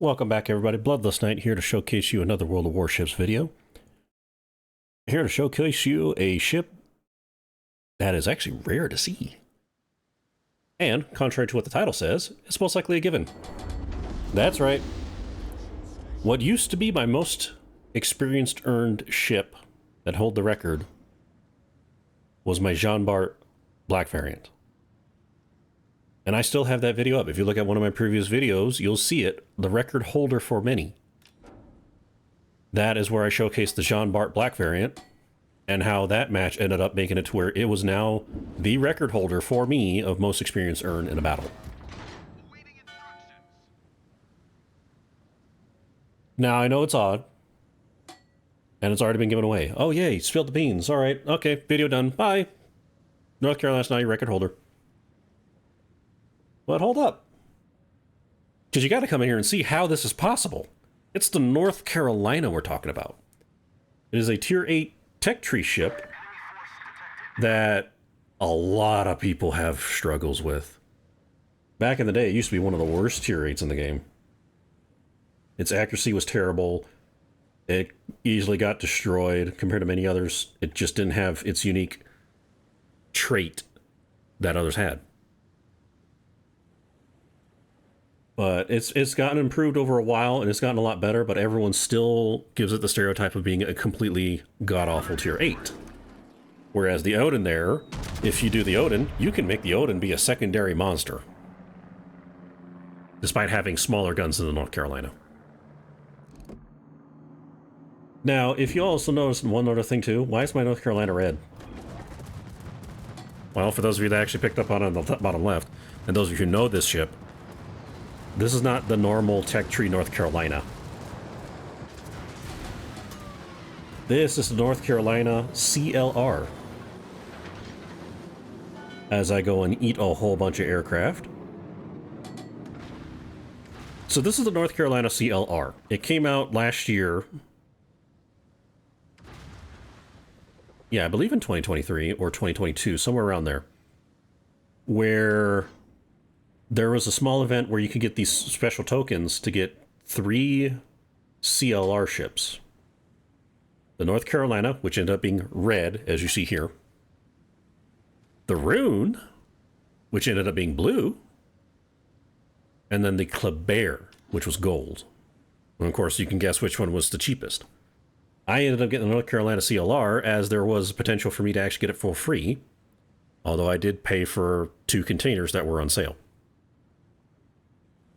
Welcome back, everybody. Bloodless Knight here to showcase you another World of Warships video. Here to showcase you a ship that is actually rare to see. And, contrary to what the title says, it's most likely a given. That's right. What used to be my most experienced earned ship that held the record was my Jean Bart Black variant. And I still have that video up. If you look at one of my previous videos, you'll see it, the record holder for many. That is where I showcased the Jean Bart Black variant, and how that match ended up making it to where it was now the record holder for me of most experience earned in a battle. Now, I know it's odd, and it's already been given away. Oh, yay, spilled the beans. All right, okay, video done. Bye. North Carolina's now your record holder. But hold up. Because you got to come in here and see how this is possible. It's the North Carolina we're talking about. It is a Tier 8 tech tree ship that a lot of people have struggles with. Back in the day, it used to be one of the worst Tier 8s in the game. Its accuracy was terrible. It easily got destroyed compared to many others. It just didn't have its unique trait that others had. But it's gotten improved over a while, and it's gotten a lot better, but everyone still gives it the stereotype of being a completely god-awful Tier 8. Whereas the Odin there, if you do the Odin, you can make the Odin be a secondary monster. Despite having smaller guns than the North Carolina. Now, if you also notice one other thing too, why is my North Carolina red? Well, for those of you that actually picked up on the bottom left, and those of you who know this ship, this is not the normal tech tree North Carolina. This is the North Carolina CLR. As I go and eat a whole bunch of aircraft. So this is the North Carolina CLR. It came out last year. Yeah, I believe in 2023 or 2022, somewhere around there. Where there was a small event where you could get these special tokens to get 3 CLR ships. The North Carolina, which ended up being red, as you see here. The Rune, which ended up being blue. And then the Kleber, which was gold. And of course, you can guess which one was the cheapest. I ended up getting the North Carolina CLR, as there was potential for me to actually get it for free. Although I did pay for 2 containers that were on sale.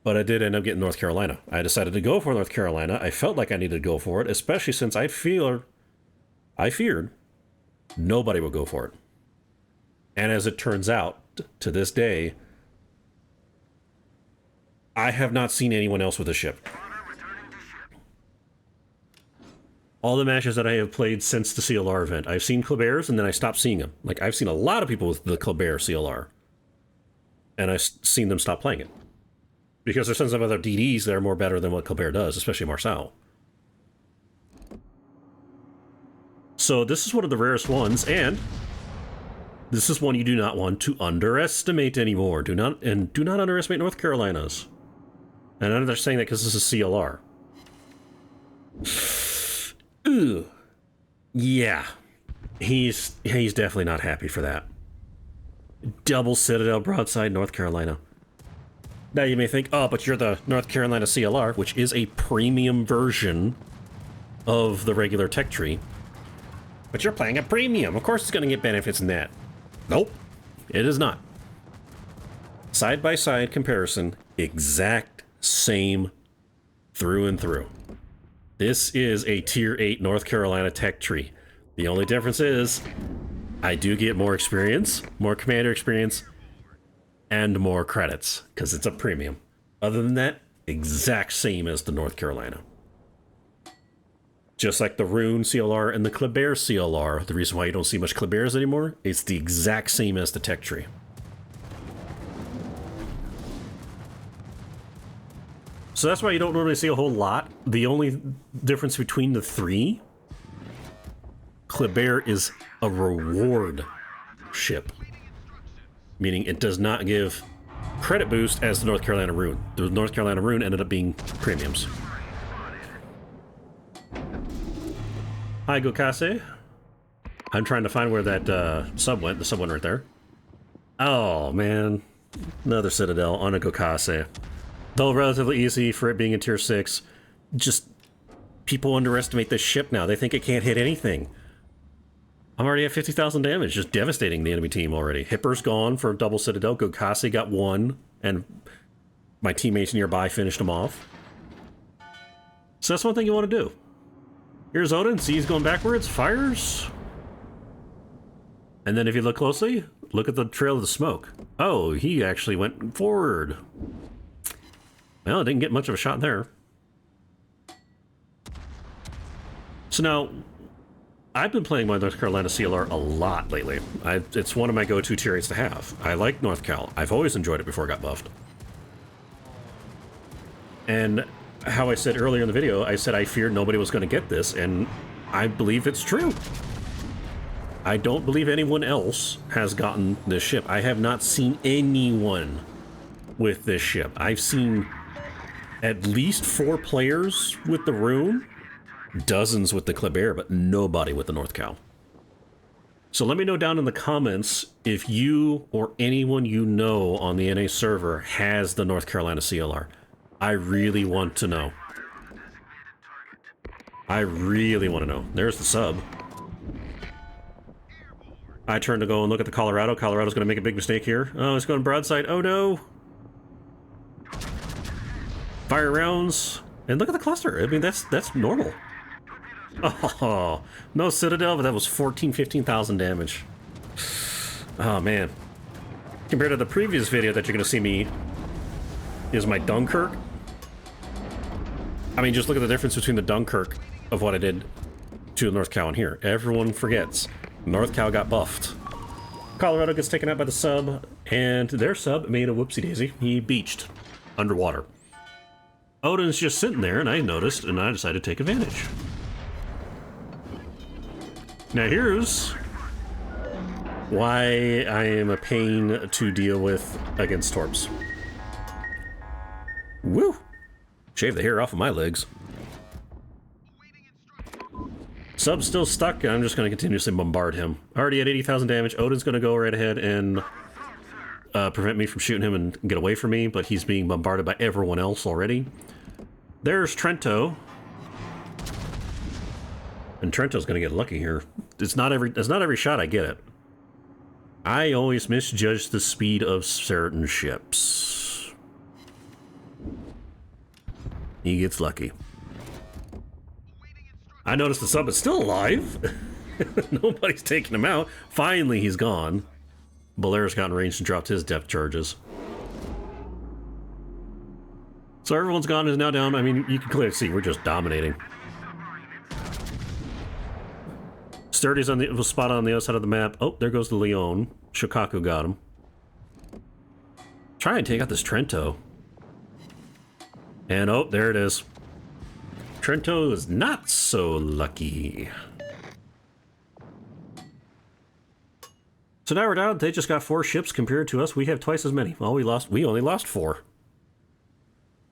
But I did end up getting North Carolina. I decided to go for North Carolina. I felt like I needed to go for it, especially since I feared nobody would go for it. And as it turns out, to this day, I have not seen anyone else with a ship. All the matches that I have played since the CLR event, I've seen Klebers and then I stopped seeing them. Like, I've seen a lot of people with the Kleber CLR. And I've seen them stop playing it. Because there's tons of other DDs that are more better than what Kleber does, especially Marcel. So this is one of the rarest ones, and this is one you do not want to underestimate anymore. Do not underestimate North Carolinas. And I'm not saying that because this is CLR. Ooh. Yeah. He's definitely not happy for that. Double Citadel broadside North Carolina. Now you may think, oh, but you're the North Carolina CLR, which is a premium version of the regular tech tree. But you're playing a premium. Of course it's going to get benefits in that. Nope, it is not. Side-by-side comparison, exact same through and through. This is a Tier 8 North Carolina tech tree. The only difference is I do get more experience, more commander experience, and more credits, because it's a premium. Other than that, exact same as the North Carolina. Just like the Rune CLR and the Kleber CLR, the reason why you don't see much Klebers anymore, it's the exact same as the tech tree. So that's why you don't normally see a whole lot. The only difference between the 3, Kleber is a reward ship. Meaning it does not give credit boost as the North Carolina Rune. The North Carolina Rune ended up being premiums. Hi, Gokase. I'm trying to find where that sub went. The sub went right there. Oh, man. Another Citadel on a Gokase. Though relatively easy for it being in tier 6. Just people underestimate this ship now. They think it can't hit anything. I'm already at 50,000 damage, just devastating the enemy team already. Hipper's gone for a double Citadel. Gokase got 1, and my teammates nearby finished him off. So that's one thing you want to do. Here's Odin, see he's going backwards, fires. And then if you look closely, look at the trail of the smoke. Oh, he actually went forward. Well, it didn't get much of a shot there. So now, I've been playing my North Carolina CLR a lot lately. It's one of my go-to tier 8s to have. I like North Cal. I've always enjoyed it before it got buffed. And how I said earlier in the video, I said I feared nobody was going to get this, and I believe it's true. I don't believe anyone else has gotten this ship. I have not seen anyone with this ship. I've seen at least 4 players with the Rune, dozens with the Kleber, but nobody with the North Cal. So let me know down in the comments if you or anyone you know on the NA server has the North Carolina CLR. I really want to know. I really want to know. There's the sub. I turn to go and look at the Colorado. Colorado's going to make a big mistake here. Oh, it's going broadside. Oh, no. Fire rounds. And look at the cluster. I mean, that's normal. Oh, no Citadel, but that was 15,000 damage. Oh, man. Compared to the previous video that you're going to see me is my Dunkirk. I mean, just look at the difference between the Dunkirk of what I did to North Cal and here. Everyone forgets. North Cal got buffed. Colorado gets taken out by the sub, and their sub made a whoopsie-daisy. He beached underwater. Odin's just sitting there, and I noticed, and I decided to take advantage. Now here's why I am a pain to deal with against Torps. Woo! Shave the hair off of my legs. Sub's still stuck, and I'm just going to continuously bombard him. Already at 80,000 damage. Odin's going to go right ahead and prevent me from shooting him and get away from me, but he's being bombarded by everyone else already. There's Trento. And Trento's going to get lucky here. It's not every shot I get it. I always misjudge the speed of certain ships. He gets lucky. I noticed the sub is still alive. Nobody's taking him out. Finally, he's gone. Belair's gotten ranged and dropped his depth charges. So everyone's gone, is now down. I mean, you can clearly see we're just dominating. Sturdy's on the spot on the other side of the map. Oh, there goes the Leon. Shokaku got him. Try and take out this Trento. And oh, there it is. Trento is not so lucky. So now we're down. They just got 4 ships compared to us. We have twice as many. Well, we only lost 4.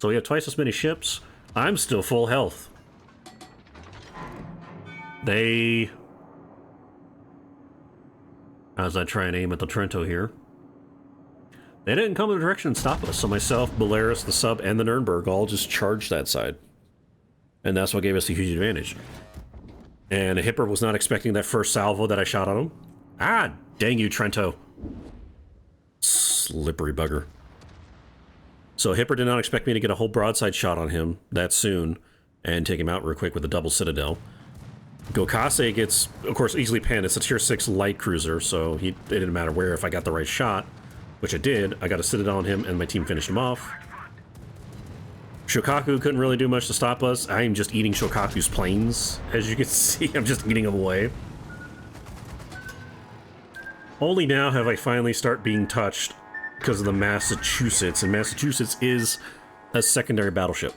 So we have twice as many ships. I'm still full health. As I try and aim at the Trento here. They didn't come in the direction and stop us, so myself, Belaris, the sub, and the Nuremberg all just charged that side. And that's what gave us a huge advantage. And Hipper was not expecting that first salvo that I shot on him. Ah, dang you, Trento. Slippery bugger. So Hipper did not expect me to get a whole broadside shot on him that soon and take him out real quick with a double Citadel. Gokase gets, of course, easily panned. It's a tier 6 light cruiser, so it didn't matter where if I got the right shot, which I did. I got a Citadel on him, and my team finished him off. Shokaku couldn't really do much to stop us. I am just eating Shokaku's planes. As you can see, I'm just eating them away. Only now have I finally started being touched because of the Massachusetts, and Massachusetts is a secondary battleship.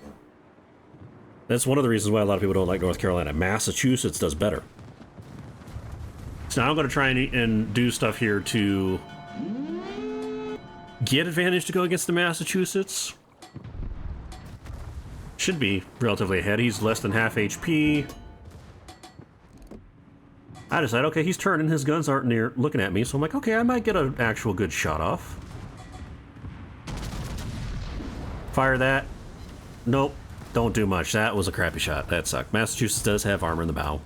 That's one of the reasons why a lot of people don't like North Carolina. Massachusetts does better. So now I'm going to try and do stuff here to get advantage to go against the Massachusetts. Should be relatively ahead. He's less than half HP. I decide, okay, he's turning. His guns aren't near looking at me, so I'm like, okay, I might get an actual good shot off. Fire that. Nope. Don't do much. That was a crappy shot. That sucked. Massachusetts does have armor in the bow.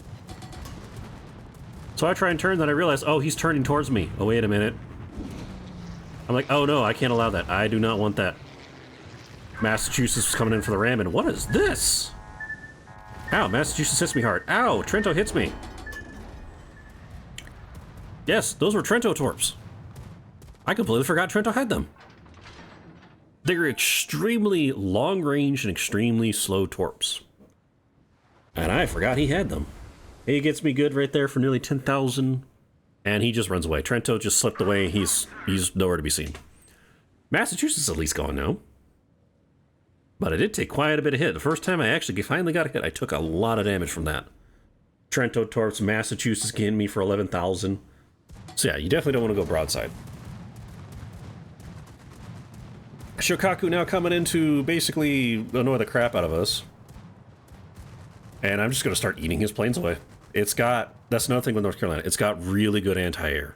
So I try and turn, then I realize, oh, he's turning towards me. Oh, wait a minute. I'm like, oh no, I can't allow that. I do not want that. Massachusetts is coming in for the ram, and what is this? Ow, Massachusetts hits me hard. Ow, Trento hits me. Yes, those were Trento torps. I completely forgot Trento had them. They're extremely long range and extremely slow torps. And I forgot he had them. He gets me good right there for nearly 10,000. And he just runs away. Trento just slipped away. He's nowhere to be seen. Massachusetts at least gone now. But I did take quite a bit of hit. The first time I actually finally got a hit, I took a lot of damage from that. Trento torps, Massachusetts getting me for 11,000. So yeah, you definitely don't want to go broadside. Shokaku now coming in to basically annoy the crap out of us. And I'm just going to start eating his planes away. It's got, that's another thing with North Carolina, it's got really good anti-air.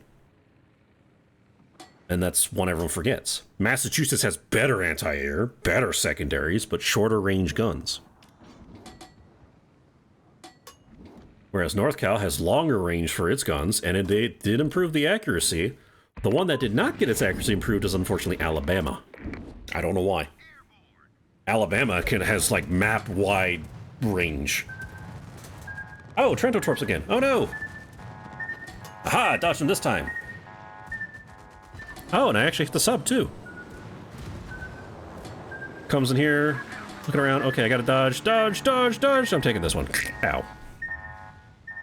And that's one everyone forgets. Massachusetts has better anti-air, better secondaries, but shorter range guns. Whereas North Cal has longer range for its guns, and it did improve the accuracy. The one that did not get its accuracy improved is unfortunately Alabama. I don't know why. Alabama has like map-wide range. Oh, Trento torps again. Oh no! Aha, dodged him this time. Oh, and I actually hit the sub too. Comes in here, looking around. Okay, I gotta dodge, dodge, dodge, dodge. I'm taking this one. Ow.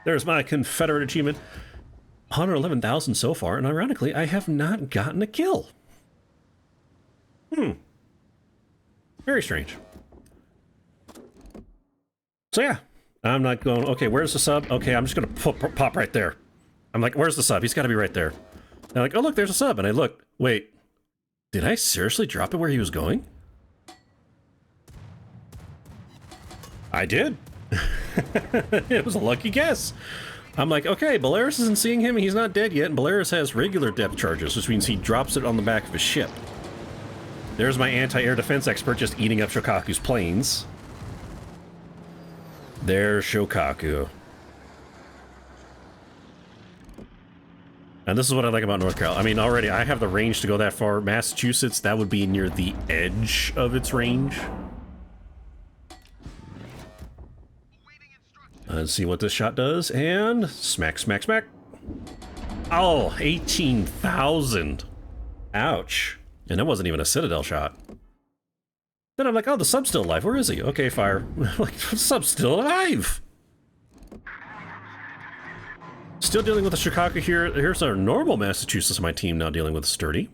There's my Confederate achievement. 111,000 so far, and ironically, I have not gotten a kill. Very strange. So yeah, I'm not going, okay, where's the sub? Okay, I'm just gonna pop right there. I'm like, where's the sub? He's gotta be right there. And I'm like, oh look, there's a sub, and I look, wait, did I seriously drop it where he was going? I did. It was a lucky guess. I'm like, okay, Belarus isn't seeing him, he's not dead yet, and Belarus has regular depth charges, which means he drops it on the back of his ship. There's my anti-air defense expert just eating up Shokaku's planes. There's Shokaku. And this is what I like about North Carolina. I mean, already I have the range to go that far. Massachusetts, that would be near the edge of its range. Let's see what this shot does, and smack, smack, smack. Oh, 18,000. Ouch. And it wasn't even a Citadel shot. Then I'm like, oh, the sub's still alive. Where is he? Okay, fire. Like, the sub's still alive. Still dealing with the Shokaku here. Here's our normal Massachusetts, my team now dealing with Sturdy.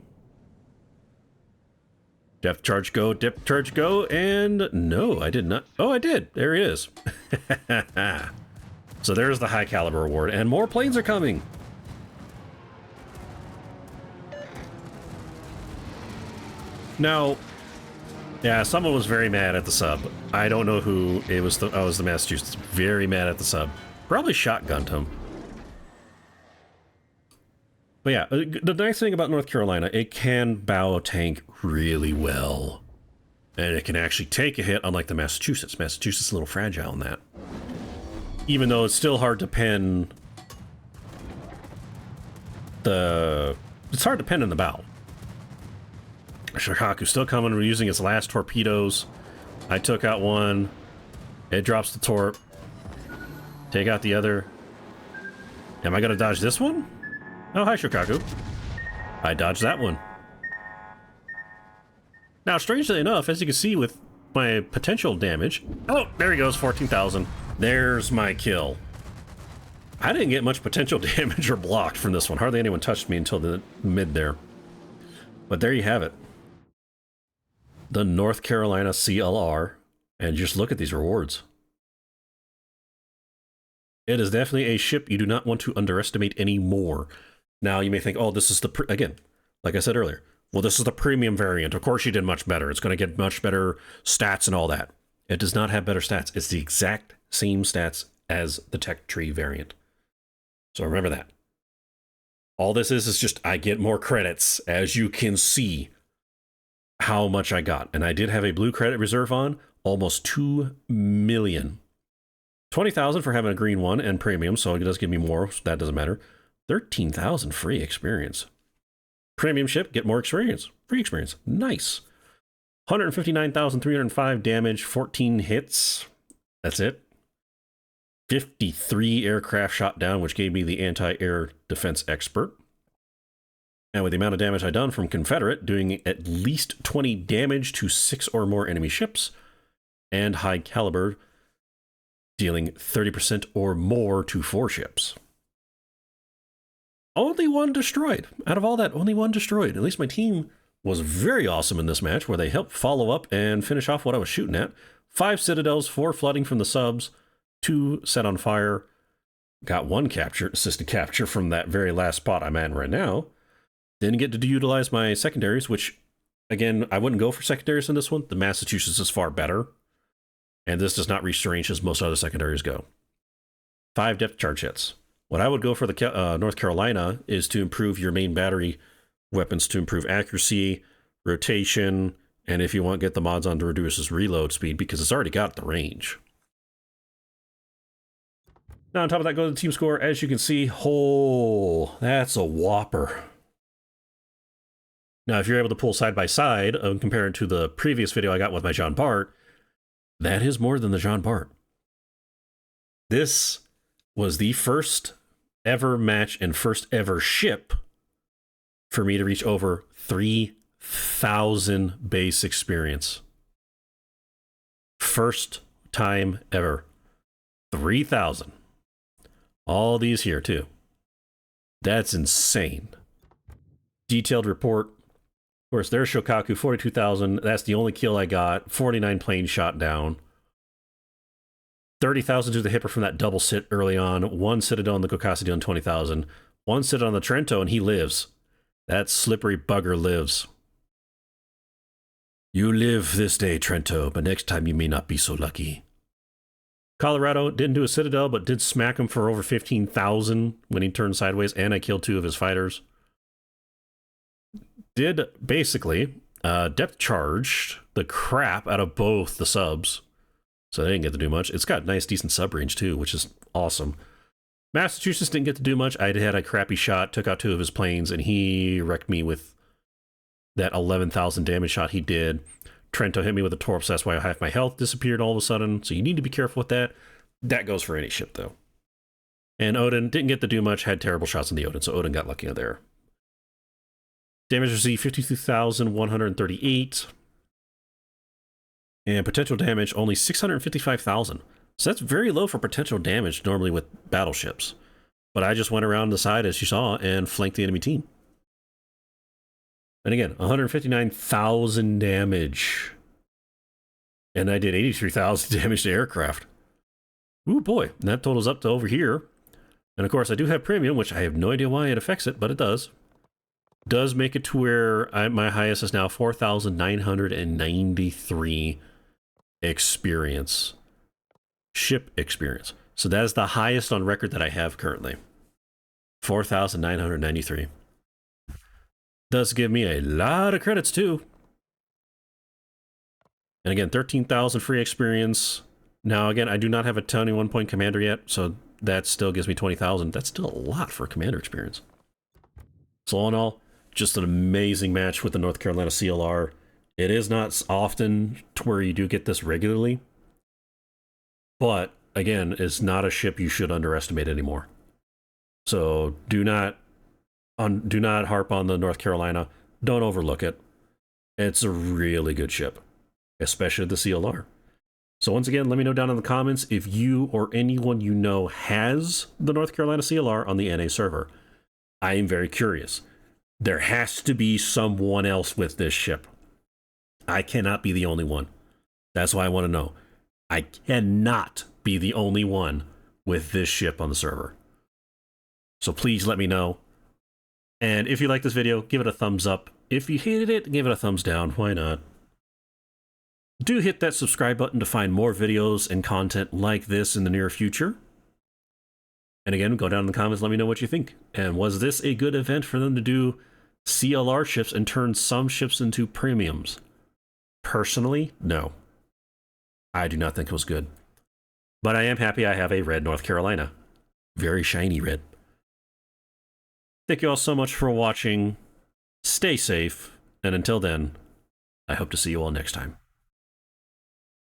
Depth charge go, depth charge go, and no, I did not. Oh, I did. There he is. So there's the high caliber award, and more planes are coming. Now, yeah, someone was very mad at the sub. I don't know who it was. Oh, it was the Massachusetts. Very mad at the sub. Probably shotgunned him. But yeah, the nice thing about North Carolina, it can bow a tank really well. And it can actually take a hit, unlike the Massachusetts. Massachusetts is a little fragile in that. Even though it's still hard to pin the... It's hard to pin in the bow. Shokaku's still coming. We're using its last torpedoes. I took out one. It drops the torp. Take out the other. Am I going to dodge this one? Oh, hi, Shokaku. I dodged that one. Now, strangely enough, as you can see with my potential damage... Oh, there he goes, 14,000. There's my kill. I didn't get much potential damage or blocked from this one. Hardly anyone touched me until the mid there. But there you have it. The North Carolina CLR. And just look at these rewards. It is definitely a ship you do not want to underestimate anymore. Now, you may think, oh, this is the... Again, like I said earlier, Well, this is the premium variant. Of course you did much better. It's going to get much better stats and all that. It does not have better stats. It's the exact same stats as the tech tree variant. So remember that. All this is just I get more credits, as you can see how much I got. And I did have a blue credit reserve on, almost 2 million. 20,000 for having a green one and premium, so it does give me more, so that doesn't matter. 13,000 free experience. Premium ship, get more experience. Free experience. Nice. 159,305 damage, 14 hits. That's it. 53 aircraft shot down, which gave me the anti-air defense expert. And with the amount of damage I done from Confederate, doing at least 20 damage to 6 or more enemy ships, and high caliber, dealing 30% or more to 4 ships. Only one destroyed. Out of all that, only one destroyed. At least my team was very awesome in this match, where they helped follow up and finish off what I was shooting at. 5 citadels, 4 flooding from the subs, 2 set on fire. Got 1 capture, assisted capture from that very last spot I'm at right now. Didn't get to utilize my secondaries, which, again, I wouldn't go for secondaries in this one. The Massachusetts is far better. And this does not reach the range as most other secondaries go. 5 depth charge hits. What I would go for the North Carolina is to improve your main battery weapons to improve accuracy, rotation, and if you want, get the mods on to reduce its reload speed, because it's already got the range. Now, on top of that, go to the team score. As you can see, oh, that's a whopper. Now, if you're able to pull side by side, compared to the previous video I got with my Jean Bart, that is more than the Jean Bart. This was the first ever match and first ever ship for me to reach over 3,000 base experience. First time ever. 3,000. All these here, too. That's insane. Detailed report. Of course, there's Shokaku, 42,000. That's the only kill I got. 49 planes shot down. 30,000 to the hipper from that double sit early on. 1 citadel on the Kokasi doing 20,000. 1 citadel on the Trento, and he lives. That slippery bugger lives. You live this day, Trento, but next time you may not be so lucky. Colorado didn't do a citadel, but did smack him for over 15,000 when he turned sideways, and I killed 2 of his fighters. Did basically depth charged the crap out of both the subs, so they didn't get to do much. It's got nice, decent sub range too, which is awesome. Massachusetts didn't get to do much. I had a crappy shot, took out 2 of his planes, and he wrecked me with that 11,000 damage shot he did. Trento hit me with a torps, that's why half my health disappeared all of a sudden, so you need to be careful with that. That goes for any ship, though. And Odin didn't get to do much, had terrible shots on the Odin, so Odin got lucky there. Damage received 52,138. And potential damage only 655,000. So that's very low for potential damage normally with battleships. But I just went around the side, as you saw, and flanked the enemy team. And again, 159,000 damage. And I did 83,000 damage to aircraft. Ooh boy, and that totals up to over here. And of course I do have premium, which I have no idea why it affects it, but it does. Does make it to where my highest is now 4,993 experience. Ship experience. So that is the highest on record that I have currently. 4,993. Does give me a lot of credits too. And again, 13,000 free experience. Now again, I do not have a 21 point commander yet, so that still gives me 20,000. That's still a lot for commander experience. So all in all, just an amazing match with the North Carolina CLR. It is not often to where you do get this regularly, but again, it's not a ship you should underestimate anymore. So do not harp on the North Carolina. Don't overlook it. It's a really good ship, especially the CLR. So once again, let me know down in the comments if you or anyone you know has the North Carolina CLR on the NA server. I am very curious. There has to be someone else with this ship. I cannot be the only one. That's why I want to know. I cannot be the only one with this ship on the server. So please let me know. And if you like this video, give it a thumbs up. If you hated it, give it a thumbs down. Why not? Do hit that subscribe button to find more videos and content like this in the near future. And again, go down in the comments, let me know what you think. And was this a good event for them to do CLR ships and turn some ships into premiums? Personally, no. I do not think it was good. But I am happy I have a red North Carolina. Very shiny red. Thank you all so much for watching. Stay safe. And until then, I hope to see you all next time.